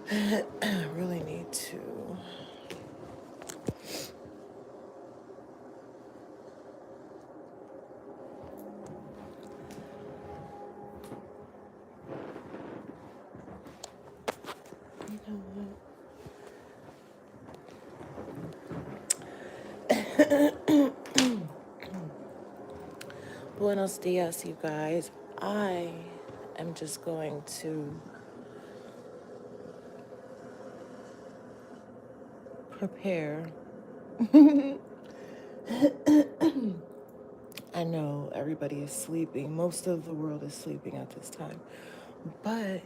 I really need to. You know what? Buenos dias, you guys. I am just going to prepare. I know everybody is sleeping. Most of the world is sleeping at this time. But,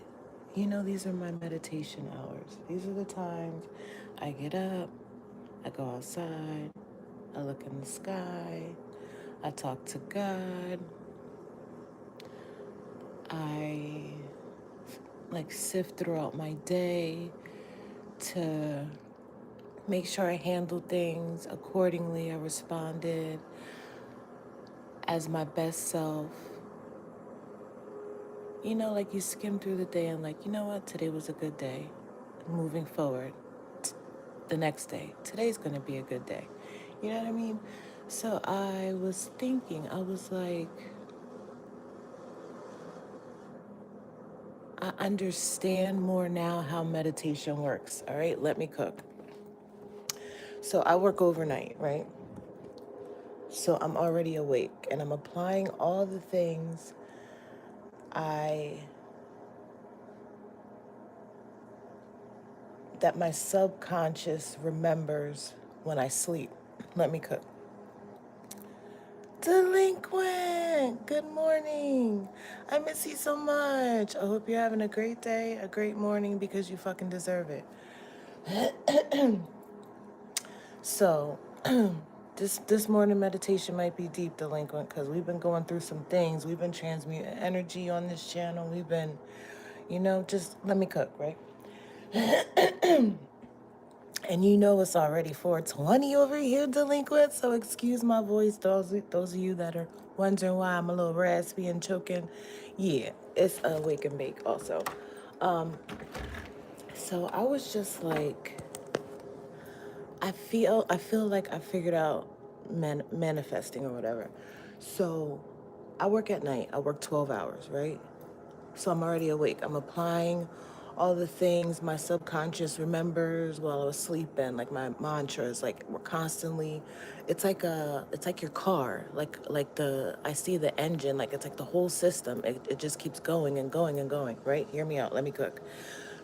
these are my meditation hours. These are the times I get up, I go outside, I look in the sky, I talk to God, I sift throughout my day to make sure I handle things accordingly. I responded as my best self. You skim through the day and you know what? Today was a good day. Moving forward, the next day, today's going to be a good day. You know what I mean? So I was thinking, I was like, I understand more now how meditation works. All right, let me cook. So I work overnight, right? So I'm already awake and I'm applying all the things I that my subconscious remembers when I sleep. Let me cook. Delinquent, good morning. I miss you so much. I hope you're having a great day, a great morning, because you fucking deserve it. So, this morning meditation might be deep, delinquent, because we've been going through some things. We've been transmuting energy on this channel. We've been, just let me cook, right? And it's already 4:20 over here, delinquent. So excuse my voice, those of you that are wondering why I'm a little raspy and choking. Yeah, it's a wake and bake also. So I was just like, I feel like I figured out manifesting or whatever. So I work at night. I work 12 hours, right? So I'm already awake. I'm applying all the things my subconscious remembers while I was sleeping, like my mantras. Like we're constantly, it's like your car. I see the engine. Like it's like the whole system. It just keeps going and going and going. Right? Hear me out. Let me cook.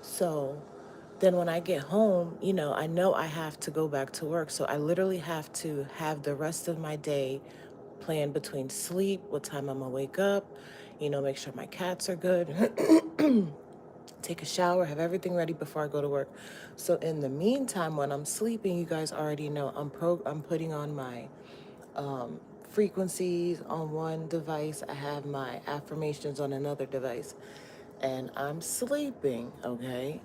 So then when I get home, I know I have to go back to work. So I literally have to have the rest of my day planned between sleep, what time I'm gonna wake up, make sure my cats are good, take a shower, have everything ready before I go to work. So in the meantime, when I'm sleeping, you guys already know I'm putting on my frequencies on one device. I have my affirmations on another device, and I'm sleeping. Okay.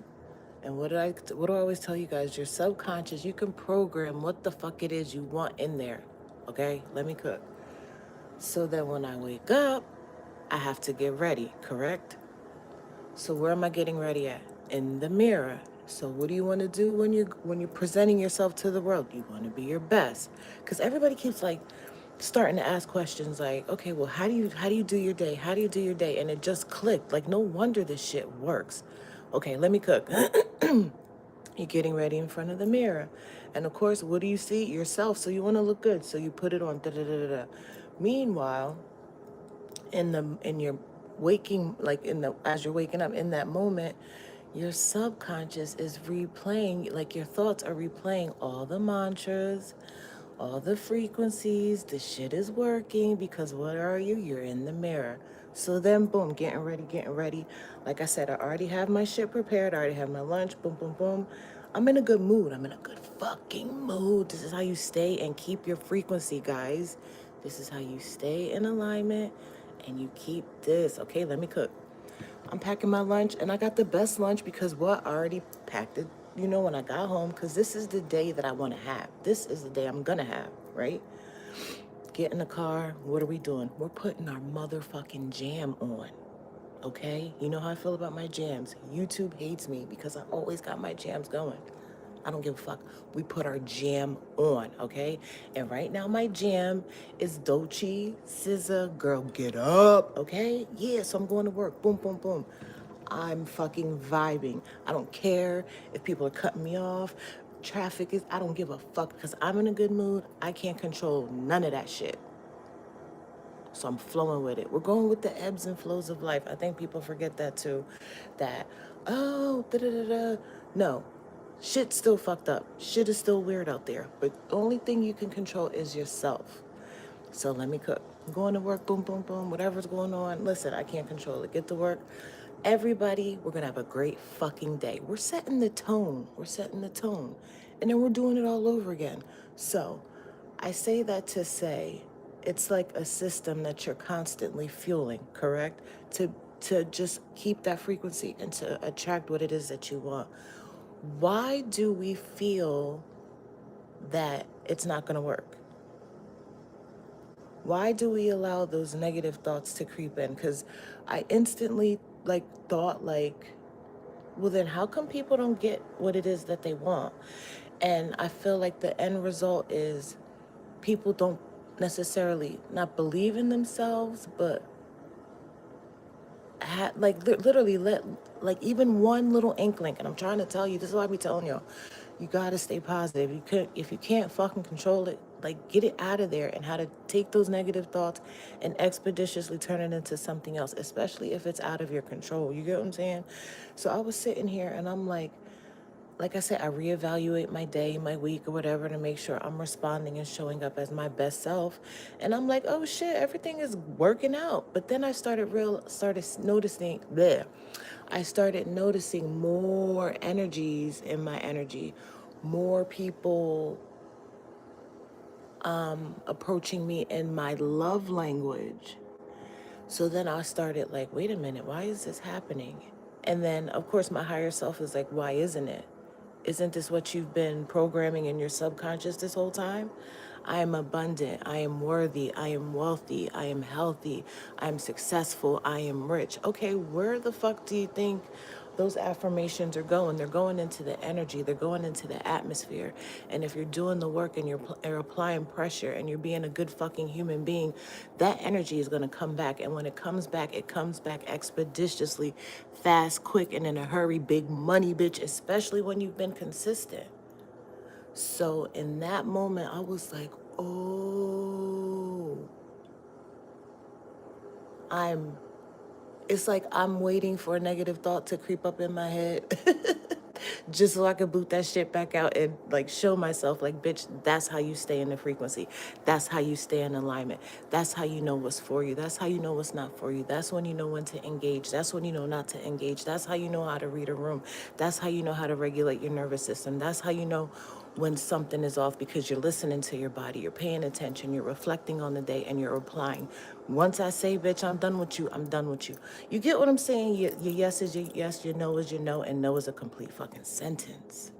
And what do I always tell you guys? Your subconscious, you can program what the fuck it is you want in there. Okay? Let me cook. So that when I wake up, I have to get ready, correct? So where am I getting ready at? In the mirror. So what do you want to do when you're presenting yourself to the world? You want to be your best. Cuz everybody keeps starting to ask questions like, "Okay, well, how do you do your day? How do you do your day?" And it just clicked. Like no wonder this shit works. Okay, let me cook. You're getting ready in front of the mirror. And of course, what do you see? Yourself. So you want to look good. So you put it on. Da, da, da, da, da. Meanwhile, in your waking, as you're waking up in that moment, your subconscious is replaying, like your thoughts are replaying all the mantras, all the frequencies. The shit is working because what are you? You're in the mirror. So then, boom, getting ready, getting ready. Like I said, I already have my shit prepared. I already have my lunch. Boom, boom, boom. I'm in a good mood. I'm in a good fucking mood. This is how you stay and keep your frequency, guys. This is how you stay in alignment and you keep this. Okay, let me cook. I'm packing my lunch, and I got the best lunch because what? I already packed it, when I got home, because this is the day that I want to have. This is the day I'm going to have, right? Get in the car. What are we doing? We're putting our motherfucking jam on, okay? You know how I feel about my jams. YouTube hates me because I always got my jams going. I don't give a fuck. We put our jam on, okay? And right now my jam is Dolce, SZA, Girl Get Up, okay? Yeah, so I'm going to work. Boom, boom, boom. I'm fucking vibing. I don't care if people are cutting me off. Traffic is, I don't give a fuck because I'm in a good mood. I can't control none of that shit. So I'm flowing with it. We're going with the ebbs and flows of life. I think people forget that too. That, oh, da da da da. No, shit's still fucked up. Shit is still weird out there. But the only thing you can control is yourself. So let me cook. I'm going to work, boom, boom, boom, whatever's going on. Listen, I can't control it. Get to work. Everybody, we're going to have a great fucking day. We're setting the tone. We're setting the tone. And then we're doing it all over again. So I say that to say it's like a system that you're constantly fueling, correct? To just keep that frequency and to attract what it is that you want. Why do we feel that it's not going to work? Why do we allow those negative thoughts to creep in? Because I instantly thought well then how come people don't get what it is that they want? And I feel like the end result is people don't necessarily not believe in themselves, but literally let even one little inkling. And I'm trying to tell you, this is why I be telling y'all, you gotta stay positive. If you can't fucking control it, like get it out of there, and how to take those negative thoughts and expeditiously turn it into something else, especially if it's out of your control. You get what I'm saying? So I was sitting here and I'm like I said, I reevaluate my day, my week, or whatever to make sure I'm responding and showing up as my best self. And I'm like, oh shit, everything is working out. But then I started noticing there. I started noticing more energies in my energy, more people approaching me in my love language. So then I started like, wait a minute, why is this happening? And then, of course, my higher self is like, why isn't it? Isn't this what you've been programming in your subconscious this whole time? I am abundant. I am worthy. I am wealthy. I am healthy. I am successful. I am rich. Okay, where the fuck do you think those affirmations are going? They're going into the energy. They're going into the atmosphere. And if you're doing the work and you're applying pressure and you're being a good fucking human being, that energy is going to come back. And when it comes back expeditiously, fast, quick, and in a hurry, big money, bitch, especially when you've been consistent. So in that moment, I was like, oh, I'm, it's like I'm waiting for a negative thought to creep up in my head just so I could boot that shit back out and like show myself like, bitch, that's how you stay in the frequency. That's how you stay in alignment. That's how you know what's for you. That's how you know what's not for you. That's when you know when to engage. That's when you know not to engage. That's how you know how to read a room. That's how you know how to regulate your nervous system. That's how you know when something is off, because you're listening to your body, you're paying attention, you're reflecting on the day, and you're applying. Once I say, bitch, I'm done with you, I'm done with you. You get what I'm saying? Your yes is your yes, your no is your no, and no is a complete fucking sentence.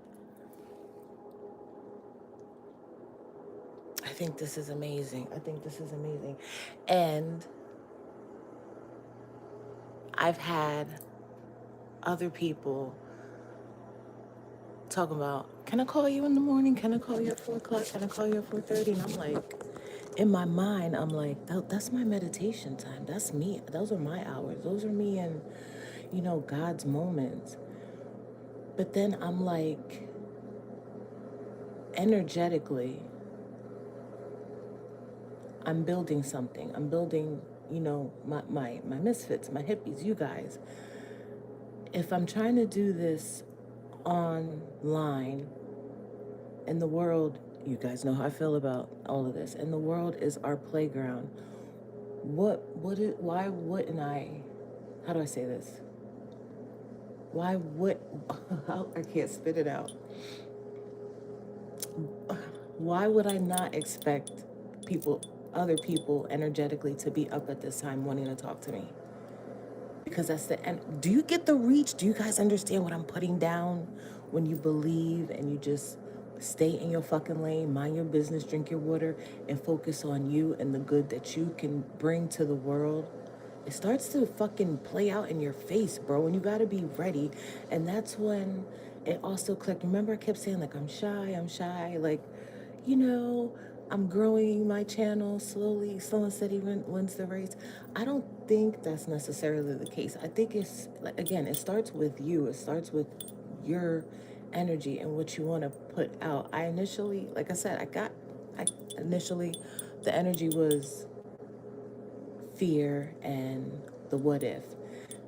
I think this is amazing. I think this is amazing. And I've had other people talking about, can I call you in the morning? Can I call you at 4 o'clock? Can I call you at 4:30? And I'm like, in my mind, I'm like, that's my meditation time. That's me. Those are my hours. Those are me and, God's moments. But then I'm like, energetically, I'm building something. I'm building, my misfits, my hippies, you guys. If I'm trying to do this online, and the world, you guys know how I feel about all of this, and the world is our playground, why wouldn't how do I say this? Why would, I can't spit it out. Why would I not expect other people energetically to be up at this time wanting to talk to me? Because that's and do you get the reach? Do you guys understand what I'm putting down when you believe and you just stay in your fucking lane, mind your business, drink your water, and focus on you and the good that you can bring to the world? it starts to fucking play out in your face, bro, and you gotta be ready. And that's when it also clicked. Remember, I kept saying, like, I'm shy, like, you know, I'm growing my channel slowly, slow and steady wins the race. I don't think that's necessarily the case. I think it's, like, again, it starts with you, it starts with your energy and what you want to put out. I initially, like I said, I initially, the energy was fear and the what if.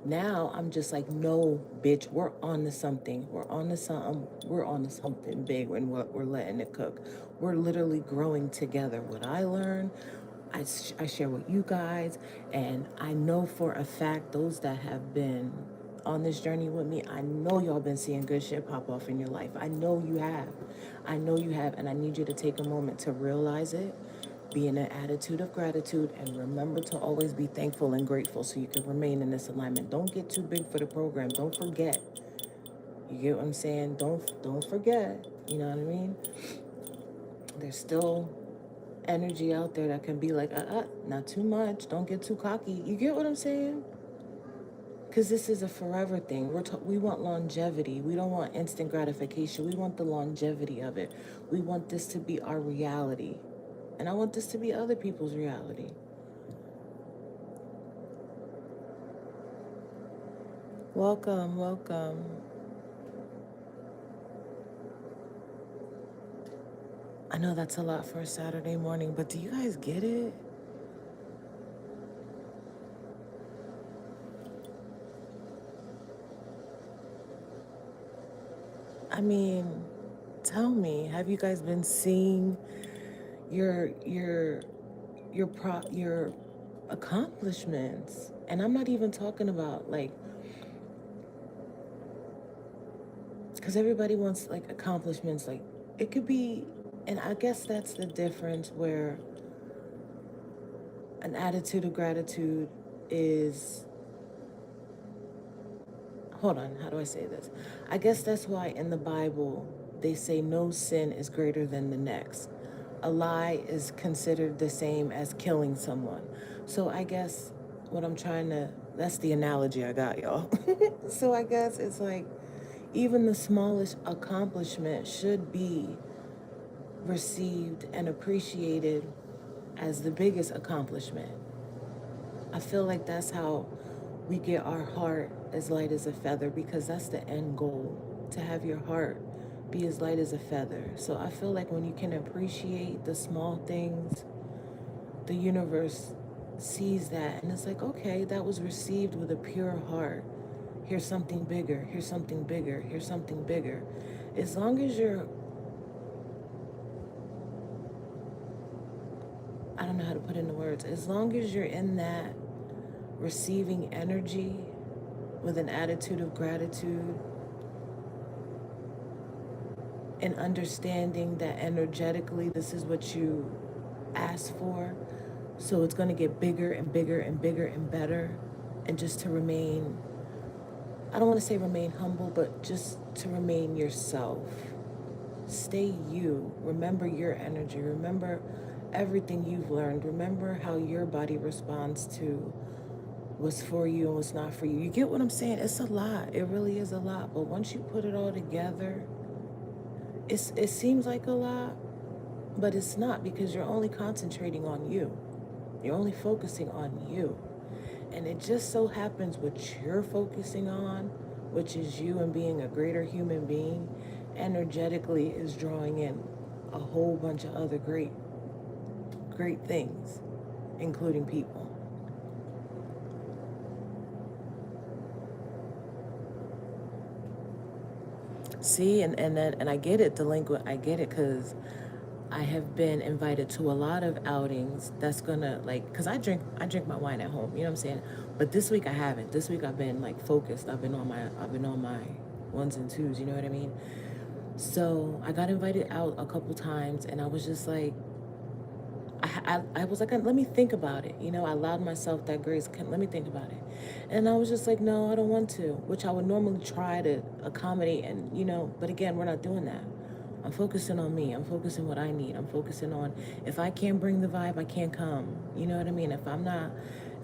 Now I'm just like, no, bitch, we're on to something. We're on to something. We're on to something big when we're letting it cook. We're literally growing together. What I learn, I share with you guys. And I know for a fact, those that have been on this journey with me, I know y'all been seeing good shit pop off in your life. I know you have. I know you have. And I need you to take a moment to realize it, be in an attitude of gratitude, and remember to always be thankful and grateful so you can remain in this alignment. Don't get too big for the program. Don't forget. You get what I'm saying? Don't forget. You know what I mean? There's still energy out there that can be like, not too much. Don't get too cocky. You get what I'm saying? Because this is a forever thing. We want longevity. We don't want instant gratification. We want the longevity of it. We want this to be our reality. And I want this to be other people's reality. Welcome, welcome. I know that's a lot for a Saturday morning, but do you guys get it? I mean, tell me, have you guys been seeing your your your accomplishments? And I'm not even talking about like, because everybody wants like accomplishments, like it could be, and I guess that's the difference where an attitude of gratitude is, hold on, how do I say this? I guess that's why in the Bible they say no sin is greater than the next. A lie is considered the same as killing someone. So I guess what I'm trying to, that's the analogy I got, y'all. So I guess it's like even the smallest accomplishment should be received and appreciated as the biggest accomplishment. I feel like that's how we get our heart as light as a feather, because that's the end goal, to have your heart be as light as a feather. So I feel like when you can appreciate the small things, the universe sees that and it's like, okay, that was received with a pure heart. Here's something bigger, here's something bigger, here's something bigger. As long as you're, I don't know how to put into words, as long as you're in that receiving energy with an attitude of gratitude and understanding that energetically this is what you asked for, so it's going to get bigger and bigger and bigger and better. And just to remain, I don't want to say remain humble, but just to remain yourself. Stay you. Remember your energy. Remember everything you've learned. Remember how your body responds to what's for you and what's not for you. You get what I'm saying? It's a lot. It really is a lot. But once you put it all together, it seems like a lot, but it's not, because you're only concentrating on you. You're only focusing on you. And it just so happens what you're focusing on, which is you and being a greater human being, energetically is drawing in a whole bunch of other great things, including people. See, and I get it, delinquent. I get it, because I have been invited to a lot of outings that's gonna, like, because I drink my wine at home, you know what I'm saying? But this week I haven't. This week I've been like focused. I've been on my ones and twos, you know what I mean? So I got invited out a couple times, and I was just like, I was like, let me think about it. You know, I allowed myself that grace. Let me think about it. And I was just like, no, I don't want to, which I would normally try to accommodate. And, you know, but again, we're not doing that. I'm focusing on me. I'm focusing what I need. I'm focusing on, if I can't bring the vibe, I can't come. You know what I mean? If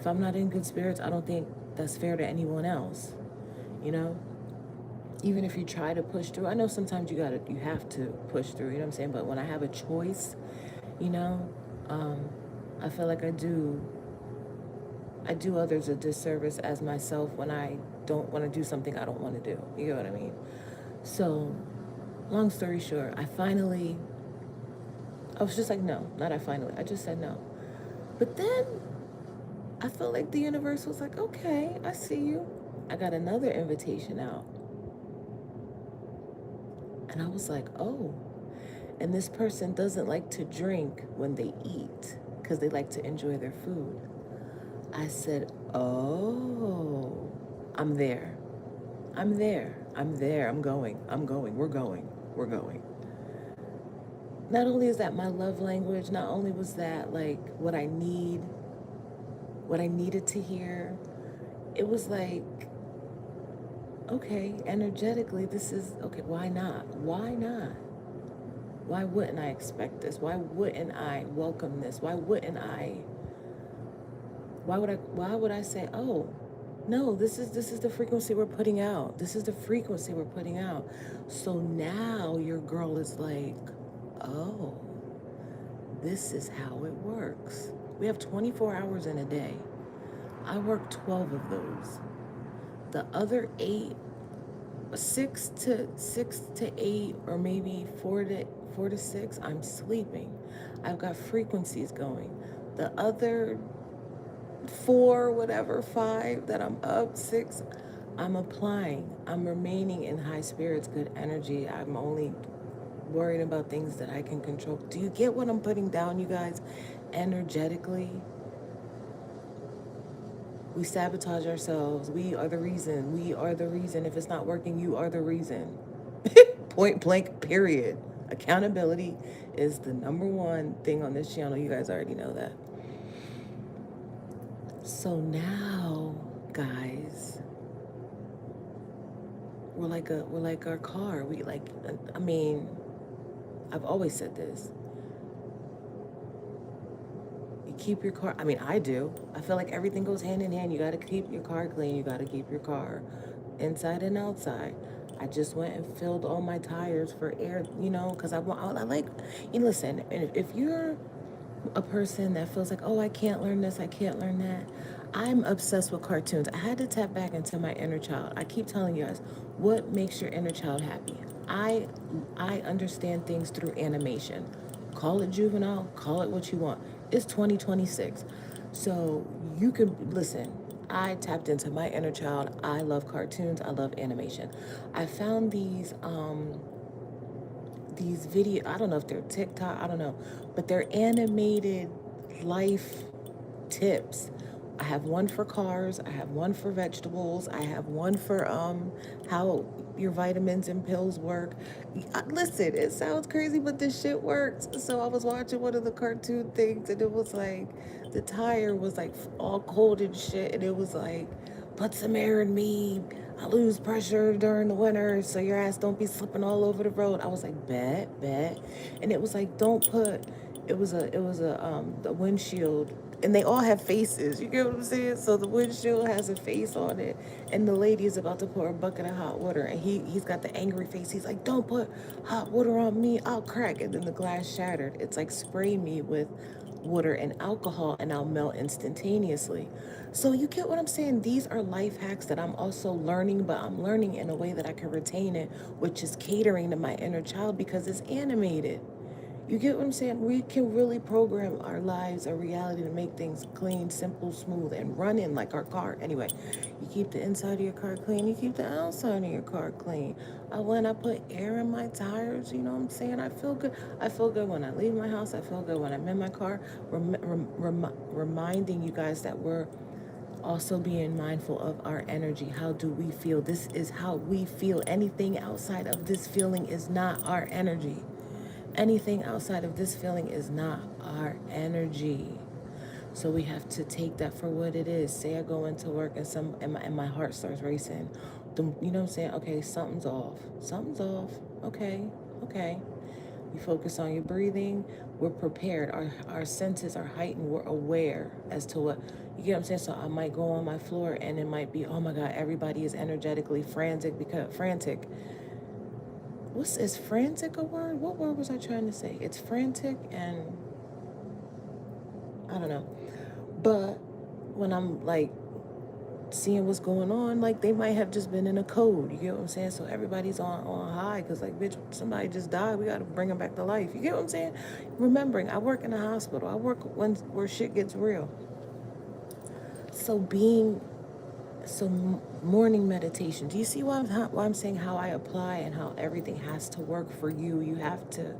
If I'm not in good spirits, I don't think that's fair to anyone else, you know? Even if you try to push through, I know sometimes you have to push through, you know what I'm saying? But when I have a choice, you know, um, I feel like I do others a disservice as myself when I don't want to do something I don't want to do. You know what I mean? So, long story short, I was just like, no, not I finally, I just said no. But then I felt like the universe was like, okay, I see you. I got another invitation out. And I was like, oh. And this person doesn't like to drink when they eat because they like to enjoy their food. I said, oh, I'm there. I'm there. I'm there. I'm going. I'm going. We're going. We're going. Not only is that my love language, not only was that like what I needed to hear, it was like, okay, energetically, this is okay. Why not? Why not? Why wouldn't I expect this? Why wouldn't I welcome this? Why would I say, oh, no, this is the frequency we're putting out. This is the frequency we're putting out. So now your girl is like, oh, this is how it works. We have 24 hours in a day. I work 12 of those. The other 8, 6 to 8, or maybe 4 to 6, I'm sleeping. I've got frequencies going. The other 4, whatever, 5 that I'm up, 6, I'm applying. I'm remaining in high spirits, good energy. I'm only worried about things that I can control. Do you get what I'm putting down, you guys? Energetically, we sabotage ourselves. We are the reason. We are the reason. If it's not working, you are the reason. Point blank, period. Accountability is the number one thing on this channel. You guys already know that. So now, guys, we're like our car. I mean, I've always said this. You keep your car, I mean, I do. I feel like everything goes hand in hand. You got to keep your car clean. You got to keep your car inside and outside. I just went and filled all my tires for air, because I like, listen, if you're a person that feels like, oh, I can't learn this, I can't learn that. I'm obsessed with cartoons. I had to tap back into my inner child. I keep telling you guys, what makes your inner child happy? I I understand things through animation. Call it juvenile, call it what you want. It's 2026. So you can listen. I tapped into my inner child. I love cartoons. I love animation. I found these video, I don't know if they're TikTok, I don't know, but they're animated life tips. I have one for cars, I have one for vegetables, I have one for how your vitamins and pills work. Listen, it sounds crazy, but this shit works. So I was watching one of the cartoon things, and it was like the tire was like all cold and shit, and it was like, put some air in me. I lose pressure during the winter, so your ass don't be slipping all over the road. I was like, bet. And it was like, don't put. It was a the windshield, and they all have faces. You get what I'm saying? So the windshield has a face on it, and the lady is about to pour a bucket of hot water, and he's got the angry face. He's like, don't put hot water on me, I'll crack. And then the glass shattered. It's like, spray me with water and alcohol and I'll melt instantaneously. So you get what I'm saying? These are life hacks that I'm also learning, but I'm learning in a way that I can retain it, which is catering to my inner child because it's animated. You get what I'm saying? We can really program our lives, our reality to make things clean, simple, smooth, and running like our car. Anyway, you keep the inside of your car clean, you keep the outside of your car clean. When I put air in my tires, you know what I'm saying? I feel good. I feel good when I leave my house. I feel good when I'm in my car. Reminding you guys that we're also being mindful of our energy. How do we feel? This is how we feel. Anything outside of this feeling is not our energy. Anything outside of this feeling is not our energy. So we have to take that for what it is. Say I go into work and my heart starts racing. You know what I'm saying? Okay, something's off. Something's off. Okay. You focus on your breathing, we're prepared. Our senses are heightened, we're aware as to what, you get what I'm saying? So I might go on my floor and it might be, oh my God, everybody is energetically frantic. Is frantic a word? What word was I trying to say? It's frantic and I don't know. But when I'm like seeing what's going on, like they might have just been in a code. You get what I'm saying? So everybody's on high because like, bitch, somebody just died. We got to bring them back to life. You get what I'm saying? Remembering, I work in a hospital. I work where shit gets real. So morning meditation. Do you see why I'm saying how I apply and how everything has to work for you? You have to,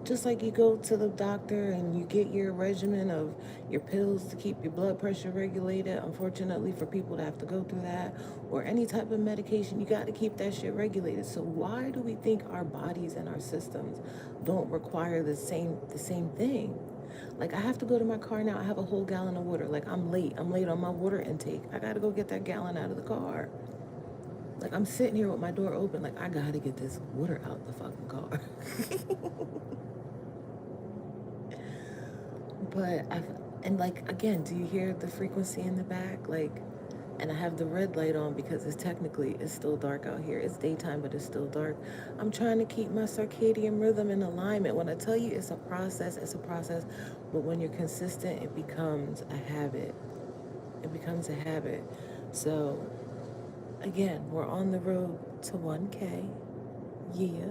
just like you go to the doctor and you get your regimen of your pills to keep your blood pressure regulated. Unfortunately, for people that have to go through that, or any type of medication, you got to keep that shit regulated. So why do we think our bodies and our systems don't require the same thing? Like I have to go to my car now. I have a whole gallon of water. Like I'm late. I'm late on my water intake. I gotta go get that gallon out of the car. Like I'm sitting here with my door open. Like I gotta get this water out the fucking car. But and like again, do you hear the frequency in the back? Like, and I have the red light on because it's still dark out here. It's daytime, but it's still dark. I'm trying to keep my circadian rhythm in alignment. When I tell you it's a process, it's a process. But when you're consistent, it becomes a habit. It becomes a habit. So again, we're on the road to 1K. Yeah.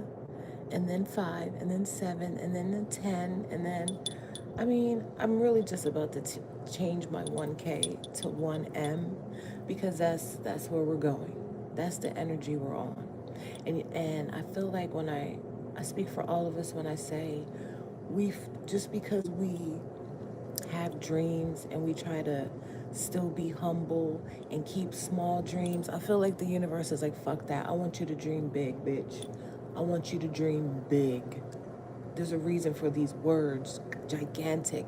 And then 5, and then 7, and then 10, and then, I mean, I'm really just about to change my 1K to 1M because that's where we're going. That's the energy we're on. And I feel like when I speak for all of us when I say just because we have dreams and we try to still be humble and keep small dreams, I feel like the universe is like, fuck that. I want you to dream big, bitch. I want you to dream big. There's a reason for these words: gigantic,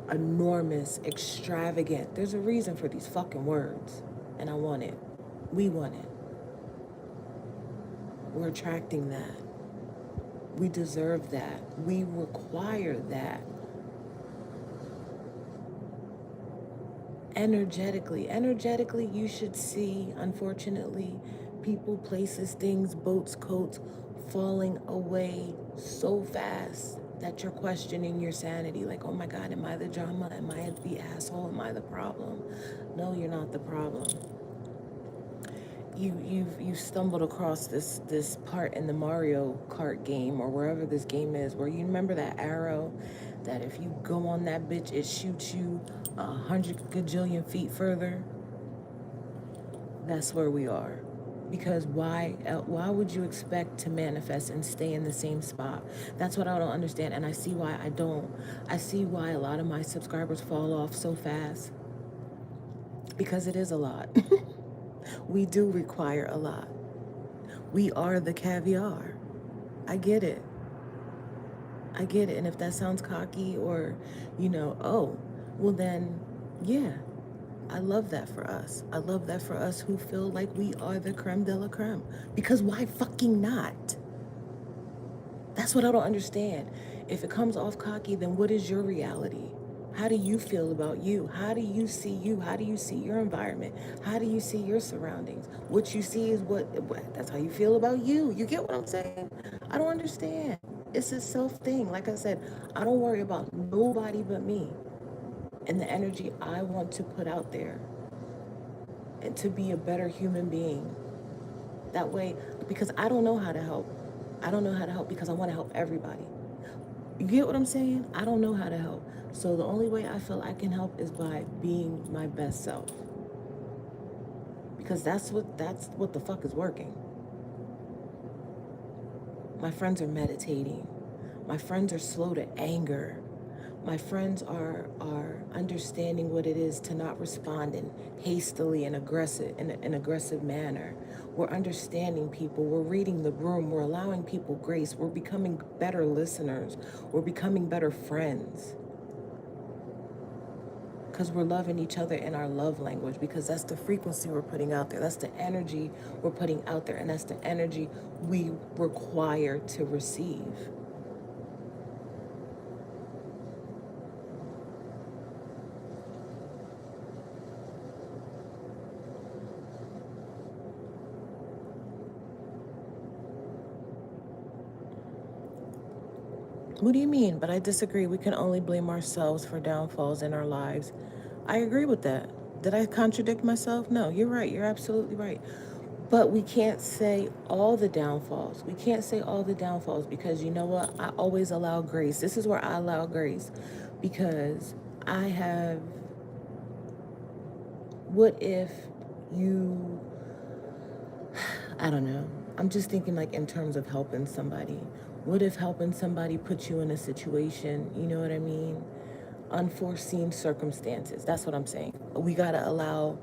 enormous, extravagant. There's a reason for these fucking words. And I want it. We want it. We're attracting that. We deserve that. We require that. Energetically, you should see, unfortunately, people, places, things, boats, coats falling away so fast that you're questioning your sanity. Like, oh my God, am I the drama? Am I the asshole? Am I the problem? No, you're not the problem. You've stumbled across this part in the Mario Kart game or wherever this game is, where you remember that arrow that if you go on that bitch, it shoots you 100 gajillion feet further. That's where we are. Because why would you expect to manifest and stay in the same spot? That's what I don't understand, and I see why I don't. I see why a lot of my subscribers fall off so fast. Because it is a lot. We do require a lot. We are the caviar. I get it. I get it. And if that sounds cocky or, oh, well then, yeah, I love that for us. I love that for us who feel like we are the creme de la creme. Because why fucking not? That's what I don't understand. If it comes off cocky, then what is your reality? How do you feel about you? How do you see you? How do you see your environment? How do you see your surroundings? What you see is that's how you feel about you. You get what I'm saying? I don't understand. It's a self thing. Like I said, I don't worry about nobody but me and the energy I want to put out there and to be a better human being. That way, because I don't know how to help. I don't know how to help because I want to help everybody. You get what I'm saying? I don't know how to help. So the only way I feel I can help is by being my best self. Because that's what the fuck is working. My friends are meditating. My friends are slow to anger. My friends are understanding what it is to not respond in hastily and aggressive in an aggressive manner. We're understanding people. We're reading the room. We're allowing people grace. We're becoming better listeners. We're becoming better friends. Because we're loving each other in our love language, because that's the frequency we're putting out there. That's the energy we're putting out there, and that's the energy we require to receive. What do you mean? But I disagree. We can only blame ourselves for downfalls in our lives. I agree with that. Did I contradict myself? No, you're right. You're absolutely right. But we can't say all the downfalls. We can't say all the downfalls because you know what? I always allow grace. This is where I allow grace because I have. What if you. I don't know. I'm just thinking like in terms of helping somebody. What if helping somebody puts you in a situation, you know what I mean? Unforeseen circumstances. That's what I'm saying. We got to allow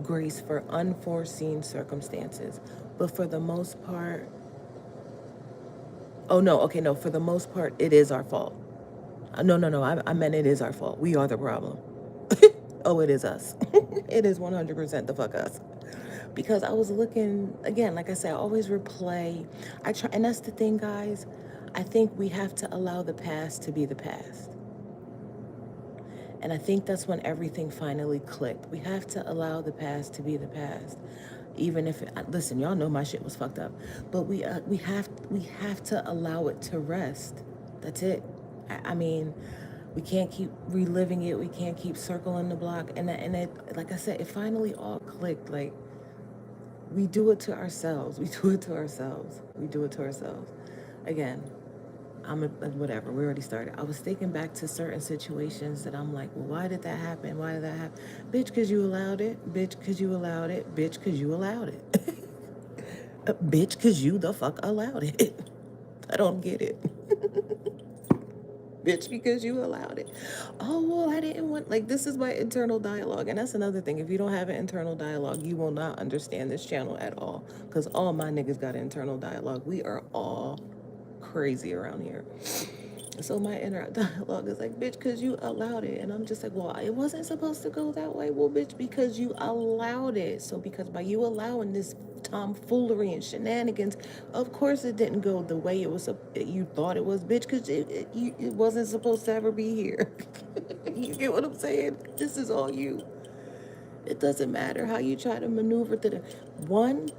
grace for unforeseen circumstances. But for the most part, oh no, okay, no, for the most part, it is our fault. No, I meant it is our fault. We are the problem. Oh, it is us. It is 100% the fuck us. Because I was looking, again, like I said, I always replay. I try, and that's the thing, guys. I think we have to allow the past to be the past. And I think that's when everything finally clicked. We have to allow the past to be the past. Even if listen, y'all know my shit was fucked up, but we have to allow it to rest. That's it. I mean, we can't keep reliving it. We can't keep circling the block. And it, like I said, it finally all clicked. Like we do it to ourselves. We do it to ourselves. We do it to ourselves. Again, whatever. We already started. I was thinking back to certain situations that I'm like, well, why did that happen? Why did that happen? Bitch, because you allowed it. Bitch, because you allowed it. Bitch, because you allowed it. Bitch, because you the fuck allowed it. I don't get it. Bitch, because you allowed it. Oh, well, I didn't want, like, this is my internal dialogue. And that's another thing. If you don't have an internal dialogue, you will not understand this channel at all. Because all my niggas got an internal dialogue. We are all crazy around here. So my inner dialogue is like, bitch, because you allowed it. And I'm just like, well, it wasn't supposed to go that way. Well, bitch, because you allowed it. So because by you allowing this tomfoolery and shenanigans, of course it didn't go the way it was you thought it was, bitch, because it wasn't supposed to ever be here. You get what I'm saying? This is all you. It doesn't matter how you try to maneuver through the one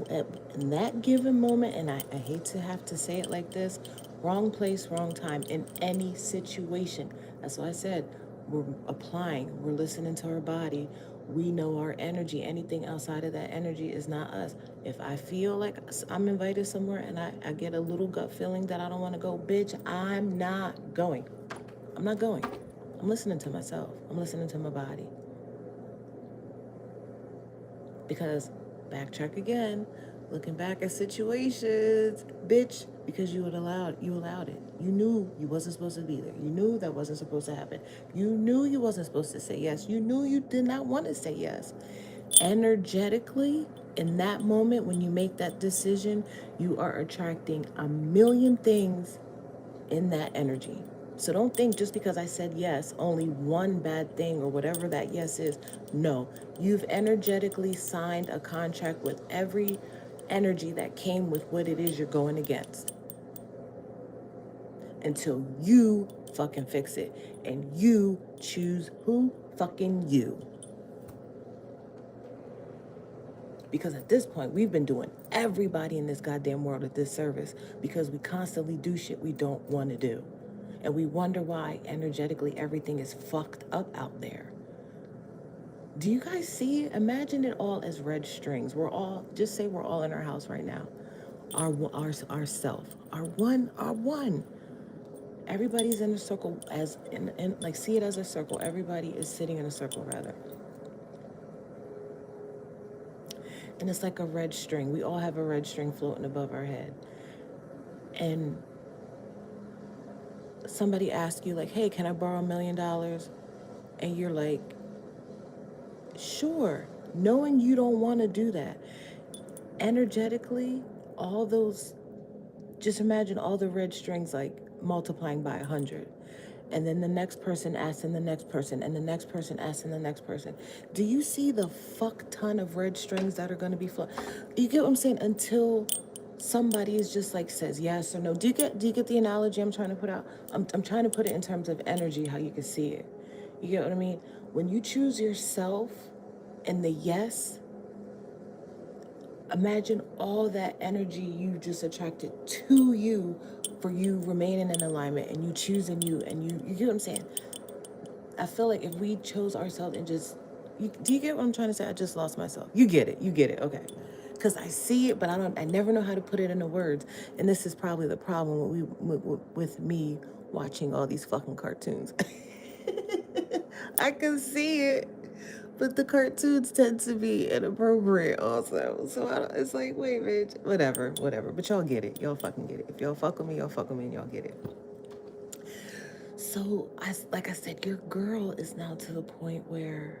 in that given moment, and I hate to have to say it like this, wrong place, wrong time in any situation. That's why I said we're applying, we're listening to our body. We know our energy. Anything outside of that energy is not us. If I feel like I'm invited somewhere and I get a little gut feeling that I don't want to go, bitch, I'm not going. I'm not going. I'm listening to myself. I'm listening to my body. Because backtrack again, looking back at situations, bitch, because you allowed it. You knew you wasn't supposed to be there. You knew that wasn't supposed to happen. You knew you wasn't supposed to say yes. You knew you did not want to say yes. Energetically, in that moment when you make that decision, you are attracting a million things in that energy. So don't think just because I said yes, only one bad thing or whatever that yes is. No, you've energetically signed a contract with every energy that came with what it is you're going against until you fucking fix it and you choose who fucking you. Because at this point, we've been doing everybody in this goddamn world a disservice because we constantly do shit we don't want to do. And we wonder why energetically everything is fucked up out there. Do you guys see it? Imagine it all as red strings. We're all, just say we're all in our house right now. Our self, our one. Everybody's in a circle in like see it as a circle. Everybody is sitting in a circle rather. And it's like a red string. We all have a red string floating above our head. And somebody asks you like, hey, can I borrow $1 million? And you're like, sure, knowing you don't want to do that. Energetically, all those, just imagine all the red strings like multiplying by 100. And then the next person asks, and the next person, and the next person asks, and the next person. Do you see the fuck ton of red strings that are going to be flow? You get what I'm saying? Until somebody is just like says yes or no. Do you get the analogy I'm trying to put out? I'm trying to put it in terms of energy, how you can see it. You get what I mean? When you choose yourself and the yes, Imagine all that energy you just attracted to you for you remaining in alignment and you choosing you, and you get what I'm saying? I feel like if we chose ourselves and just, do you get what I'm trying to say? I just lost myself. You get it. You get it. Okay. Because I see it, but I never know how to put it into words. And this is probably the problem with me watching all these fucking cartoons. I can see it, but the cartoons tend to be inappropriate also. So it's like, wait, bitch, whatever. But y'all get it. Y'all fucking get it. If y'all fuck with me, and y'all get it. So like I said, your girl is now to the point where,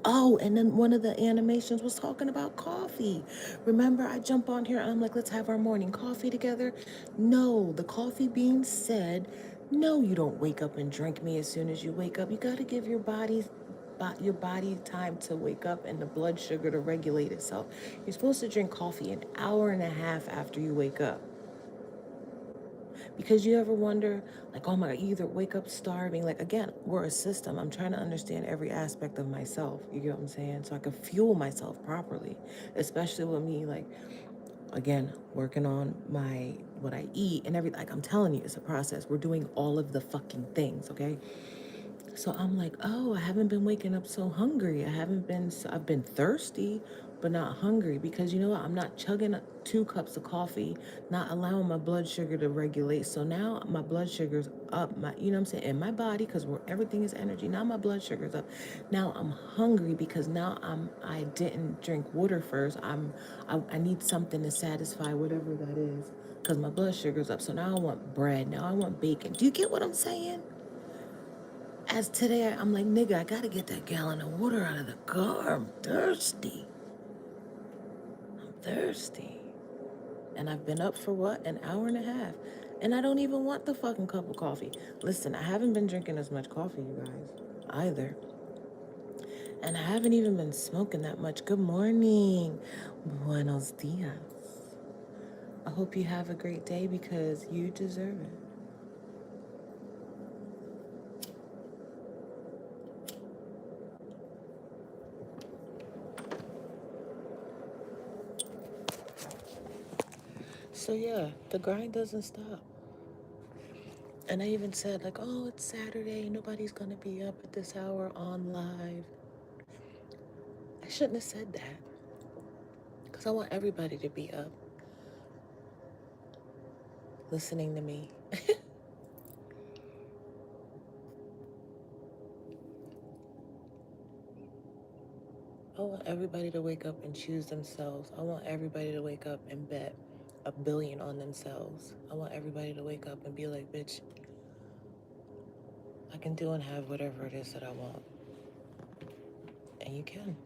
oh, and then one of the animations was talking about coffee. Remember, I jump on here and I'm like, let's have our morning coffee together. No, the coffee being said, no, you don't wake up and drink me as soon as you wake up. You got to give your body time to wake up and the blood sugar to regulate itself. You're supposed to drink coffee an hour and a half after you wake up. Because you ever wonder, like, oh my God, you either wake up starving. Like, again, we're a system. I'm trying to understand every aspect of myself. You get what I'm saying? So I can fuel myself properly, especially with me, like, again, working on what I eat and everything. Like, I'm telling you, it's a process. We're doing all of the fucking things, okay? So I'm like, oh, I haven't been waking up so hungry. I've been thirsty, but not hungry, because you know what? I'm not chugging 2 cups of coffee, not allowing my blood sugar to regulate. So now my blood sugar's up, you know what I'm saying, in my body, because everything is energy. Now my blood sugar's up. Now I'm hungry because now I didn't drink water first. I need something to satisfy whatever that is, because my blood sugar's up. So now I want bread. Now I want bacon. Do you get what I'm saying? As today, I'm like, nigga, I gotta get that gallon of water out of the car. I'm thirsty. I'm thirsty. And I've been up for what? An hour and a half. And I don't even want the fucking cup of coffee. Listen, I haven't been drinking as much coffee, you guys, either. And I haven't even been smoking that much. Good morning. Buenos dias. I hope you have a great day because you deserve it. So yeah, the grind doesn't stop. And I even said, like, oh, it's Saturday. Nobody's going to be up at this hour on live. I shouldn't have said that. Because I want everybody to be up listening to me. I want everybody to wake up and choose themselves. I want everybody to wake up and bet $1 billion on themselves. I want everybody to wake up and be like, bitch, I can do and have whatever it is that I want. And you can.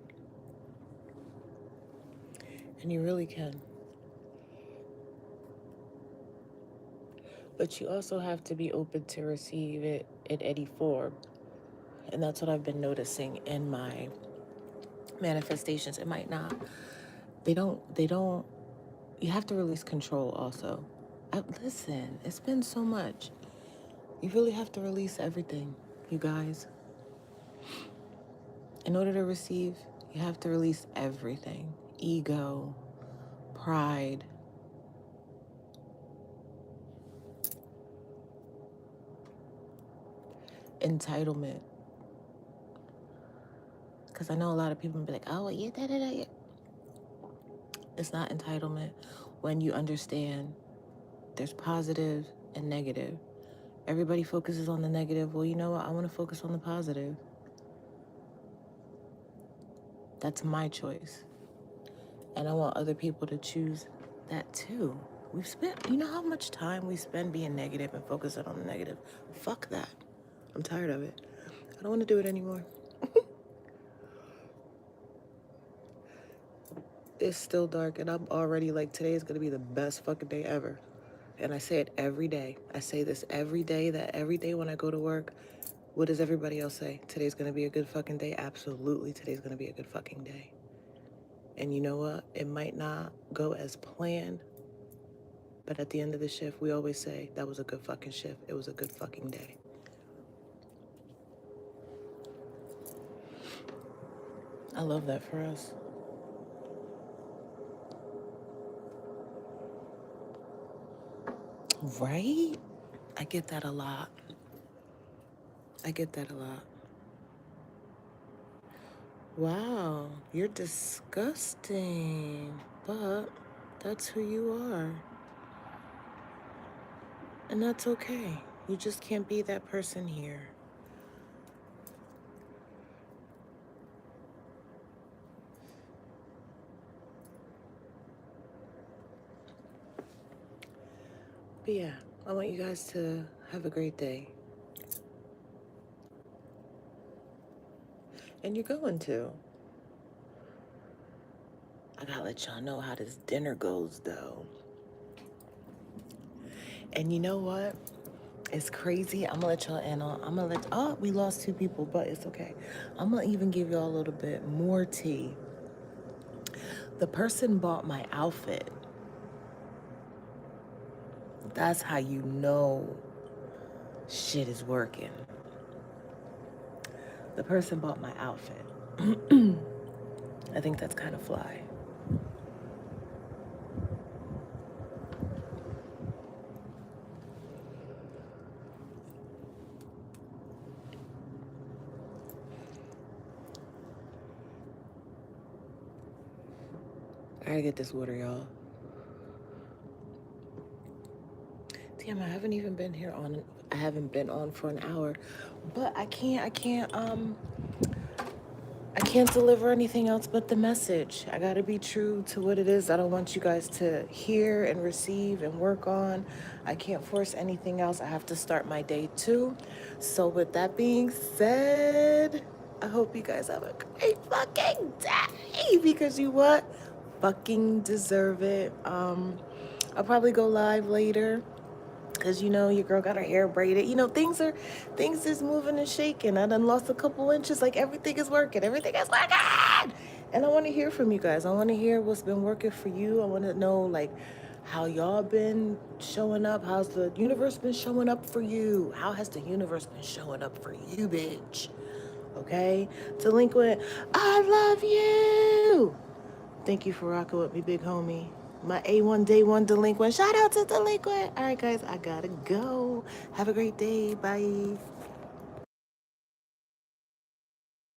And you really can. But you also have to be open to receive it in any form. And that's what I've been noticing in my manifestations. It might not. They don't, you have to release control also. Listen, it's been so much. You really have to release everything, you guys. In order to receive, you have to release everything. Ego, pride, entitlement. Because I know a lot of people be like, oh, yeah, yeah. It's not entitlement when you understand there's positive and negative. Everybody focuses on the negative. Well, you know what? I want to focus on the positive. That's my choice. And I want other people to choose that too. You know how much time we spend being negative and focusing on the negative? Fuck that. I'm tired of it. I don't want to do it anymore. It's still dark and I'm already like, today is going to be the best fucking day ever. And I say it every day. I say this every day, that every day when I go to work, what does everybody else say? Today's going to be a good fucking day? Absolutely, today's going to be a good fucking day. And you know what? It might not go as planned, but at the end of the shift, we always say, that was a good fucking shift. It was a good fucking day. I love that for us. Right? I get that a lot. I get that a lot. Wow, you're disgusting. But that's who you are. And that's okay. You just can't be that person here. But yeah, I want you guys to have a great day. And you're going to. I gotta let y'all know how this dinner goes, though. And you know what? It's crazy. I'm gonna let y'all in on. I'm gonna let. Oh, we lost 2 people, but it's okay. I'm gonna even give y'all a little bit more tea. The person bought my outfit. That's how you know shit is working. The person bought my outfit. I think that's kind of fly. I gotta get this water, y'all. Damn, I haven't even been here on. I haven't been on for an hour, but I can't deliver anything else but the message. I gotta be true to what it is that I want you guys to hear and receive and work on. I can't force anything else. I have to start my day too. So with that being said, I hope you guys have a great fucking day because you what? Fucking deserve it. I'll probably go live later. Cause you know your girl got her hair braided. You know things is moving and shaking. I done lost a couple inches. Like everything is working. Everything is working. And I want to hear from you guys. I want to hear what's been working for you. I want to know like how y'all been showing up. How's the universe been showing up for you? How has the universe been showing up for you, bitch? Okay, delinquent. I love you. Thank you for rocking with me, big homie. My A1 day one delinquent. Shout out to delinquent. All right, guys, I gotta go. Have a great day. Bye.